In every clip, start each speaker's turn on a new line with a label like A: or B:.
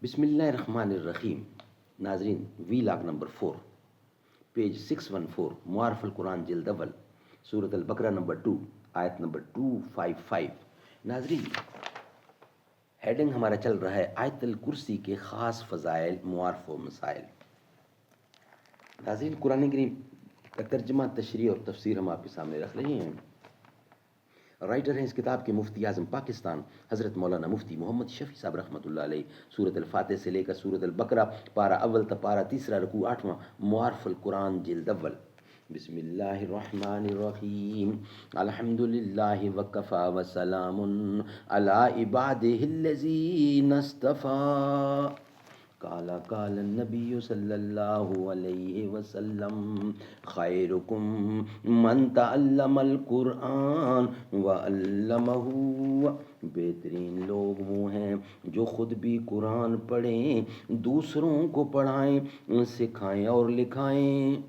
A: بسم اللہ الرحمن الرحیم. ناظرین، وی لاگ نمبر 4، پیج 614، معارف القرآن جلد اول، سورۃ البقرہ نمبر 2، آیت نمبر 255. ناظرین، ہیڈنگ ہمارا چل رہا ہے آیت الکرسی کے خاص فضائل، معارف و مسائل. ناظرین، قرآن کریم کا ترجمہ، تشریح اور تفسیر ہم آپ کے سامنے رکھ رہے ہیں. رائٹر ہیں اس کتاب کے مفتی اعظم پاکستان حضرت مولانا مفتی محمد شفیع صاحب رحمۃ اللہ علیہ. سورۃ الفاتح سے لے کر سورۃ البقرہ پارہ اول تا پارہ تیسرا، رکوع 8واں، معارف القرآن جلد اول. بسم اللہ الرحمن الرحیم. الحمد للہ وکفی وسلام علی عبادہ الذین اصطفی. قال النبی صلی اللہ علیہ وسلم خیرکم من تعلم القرآن وعلمہ. بہترین لوگ وہ ہیں جو خود بھی قرآن پڑھیں، دوسروں کو پڑھائیں، سکھائیں اور لکھائیں.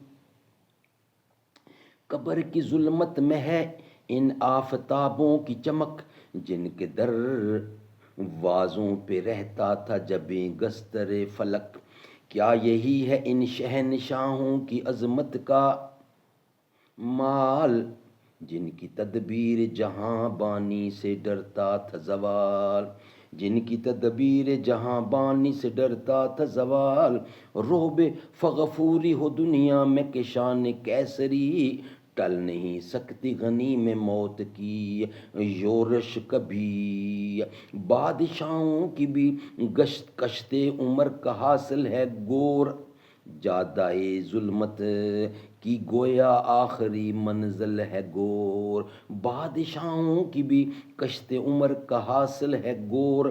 A: قبر کی ظلمت میں ہے ان آفتابوں کی چمک، جن کے در وازوں پہ رہتا تھا جبیں گستر فلک. کیا یہی ہے ان شہنشاہوں کی عظمت کا مال، جن کی تدبیر جہاں بانی سے ڈرتا تھا زوال. جن کی تدبیر جہاں بانی سے ڈرتا تھا زوال. رعب فغفوری ہو دنیا میں کہ شان کیسری، ٹل نہیں سکتی غنی میں موت کی یورش کبھی. بادشاہوں کی بھی کشت عمر کا حاصل ہے گور، جادائے ظلمت کی گویا آخری منزل ہے گور. بادشاہوں کی بھی کشت عمر کا حاصل ہے گور،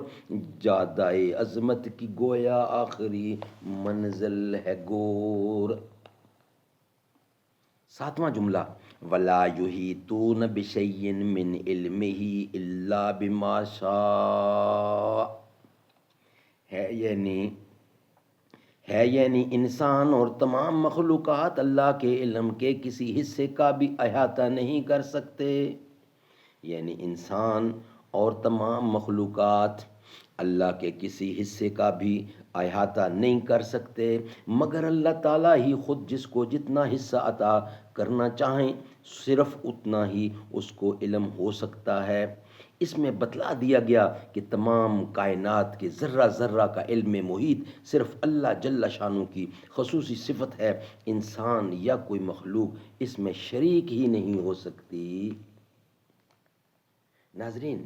A: جادائے عظمت کی گویا آخری منزل ہے گور. ساتواں جملہ، وَلَا يُحِيطُونَ بِشَيْءٍ مِّنْ عِلْمِهِ إِلَّا بِمَا شَاءَ. ہے یعنی انسان اور تمام مخلوقات اللہ کے علم کے کسی حصے کا بھی احاطہ نہیں کر سکتے. یعنی انسان اور تمام مخلوقات اللہ کے کسی حصے کا بھی احاطہ نہیں کر سکتے، مگر اللہ تعالیٰ ہی خود جس کو جتنا حصہ عطا کرنا چاہیں صرف اتنا ہی اس کو علم ہو سکتا ہے. اس میں بتلا دیا گیا کہ تمام کائنات کے ذرہ ذرہ کا علم محیط صرف اللہ جل شانہ کی خصوصی صفت ہے. انسان یا کوئی مخلوق اس میں شریک ہی نہیں ہو سکتی. ناظرین،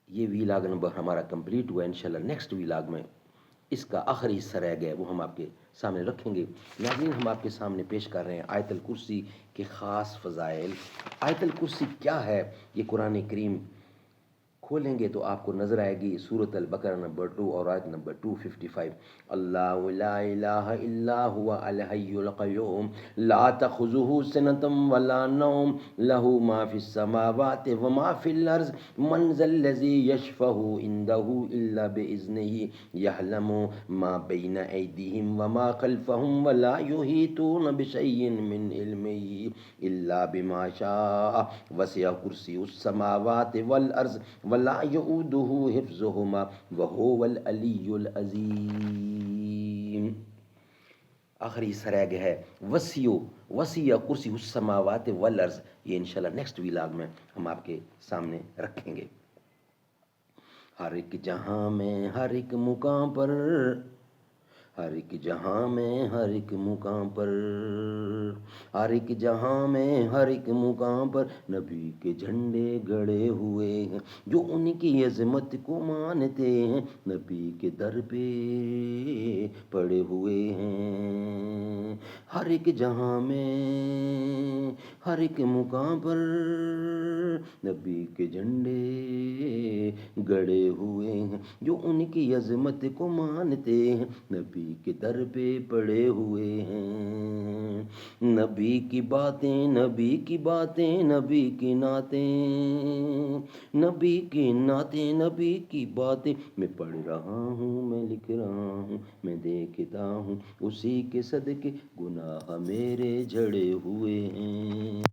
A: یہ ویلاگ نمبر ہمارا کمپلیٹ ہوا. انشاءاللہ نیکسٹ ویلاگ میں اس کا آخری حصہ رہ گیا، وہ ہم آپ کے سامنے رکھیں گے. ناظرین، ہم آپ کے سامنے پیش کر رہے ہیں آیت الکرسی کے خاص فضائل. آیت الکرسی کیا ہے؟ یہ قرآن کریم کھولیں گے تو آپ کو نظر آئے گی سورۃ البقرہ نمبر 2 اور آیت نمبر 255. اللہ لا الہ الا هو الحی القیوم لا تأخذہ سنۃ ولا نوم لہ ما فی السماوات وما فی الارض من ذا الذی یشفع عندہ الا باذنہ یعلم ما بین ایدیہم وما خلفہم ولا یحیطون بشیء من علمہ الا بما شاء وسع کرسیہ السماوات والارض ولا یؤودہ حفظہما وہو العلی العظیم. آخری حصہ رہ گیا ہے وسیع کرسی السماوات والارض. یہ انشاءاللہ نیکسٹ ویلاگ میں ہم آپ کے سامنے رکھیں گے. ہر ایک جہاں میں ہر ایک مقام پر، ہر ایک جہاں میں ہر ایک مقام پر، ہر ایک جہاں میں ہر ایک مقام پر نبی کے جھنڈے گڑے ہوئے ہیں جو ان کی عظمت کو مانتے ہیں، نبی کے در پہ پڑے ہوئے ہیں. ہر ایک جہاں میں ہر ایک مقام پر نبی کے جھنڈے گڑے ہوئے ہیں جو ان کی عظمت کو مانتے ہیں، نبی کے در پہ پڑے ہوئے ہیں. نبی کی باتیں، نبی کی باتیں، نبی کی نعتیں، نبی کی نعتیں، نبی کی باتیں میں پڑھ رہا ہوں، میں لکھ رہا ہوں، میں دیکھتا ہوں، اسی کے صدقے گناہ میرے جھڑے ہوئے ہیں.